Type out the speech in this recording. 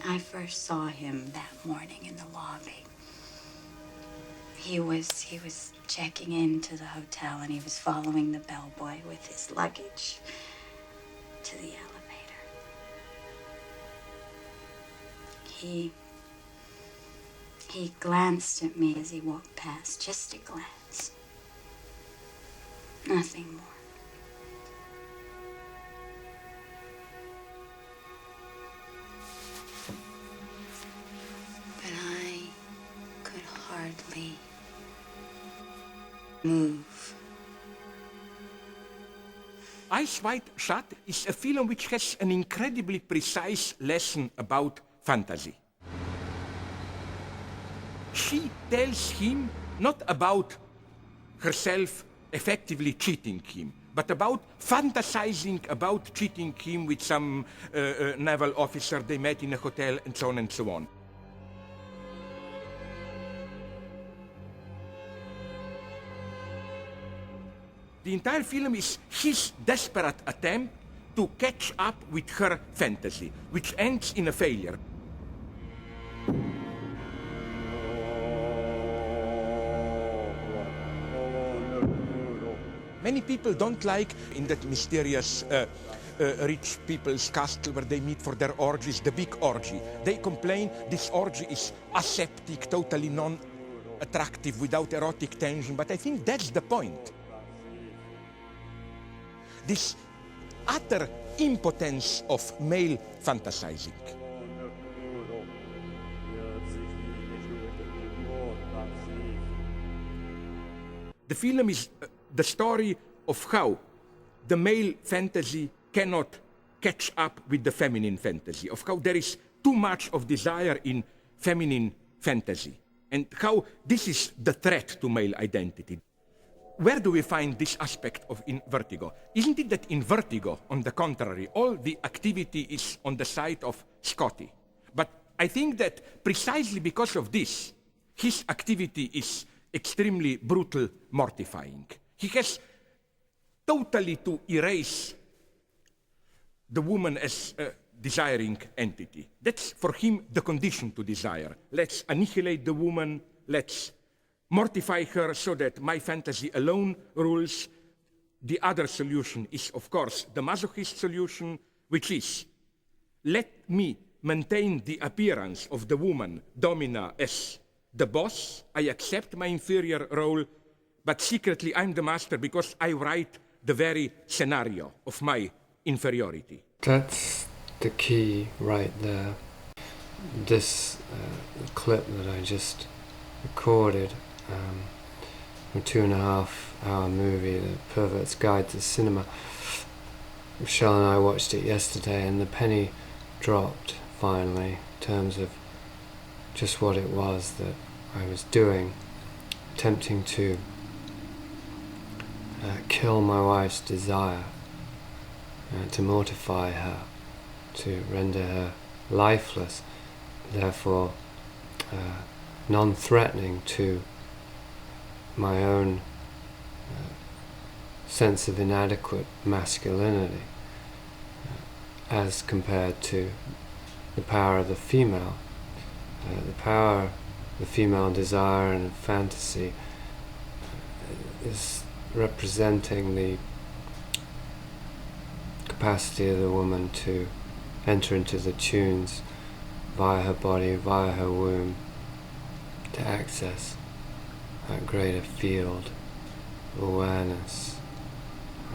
I first saw him that morning in the lobby. He was checking into the hotel, and he was following the bellboy with his luggage to the elevator. He glanced at me as he walked past, just a glance. Nothing more. But I could hardly move. Eyes Wide Shut is a film which has an incredibly precise lesson about fantasy. She tells him not about herself effectively cheating him, but about fantasizing about cheating him with some naval officer they met in a hotel, and so on and so on. The entire film is his desperate attempt to catch up with her fantasy, which ends in a failure. Many people don't like in that mysterious rich people's castle where they meet for their orgies, the big orgy. They complain this orgy is aseptic, totally non-attractive, without erotic tension, but I think that's the point. This utter impotence of male fantasizing. The film is the story of how the male fantasy cannot catch up with the feminine fantasy, of how there is too much of desire in feminine fantasy, and how this is the threat to male identity. Where do we find this aspect of in Vertigo? Isn't it that in Vertigo, on the contrary, all the activity is on the side of Scotty? But I think that precisely because of this, his activity is extremely brutal, mortifying. He has totally to erase the woman as a desiring entity. That's for him the condition to desire. Let's annihilate the woman, let's mortify her so that my fantasy alone rules. The other solution is, of course, the masochist solution, which is, let me maintain the appearance of the woman, Domina, as the boss. I accept my inferior role, but secretly I'm the master because I write the very scenario of my inferiority. That's the key right there. This clip that I just recorded, a 2.5-hour movie, The Pervert's Guide to Cinema. Michelle and I watched it yesterday, and the penny dropped finally in terms of just what it was that I was doing, attempting to kill my wife's desire, to mortify her, to render her lifeless, therefore non-threatening to my own sense of inadequate masculinity as compared to the power of the female. The power of the female desire and fantasy is representing the capacity of the woman to enter into the tunes via her body, via her womb, to access that greater field of awareness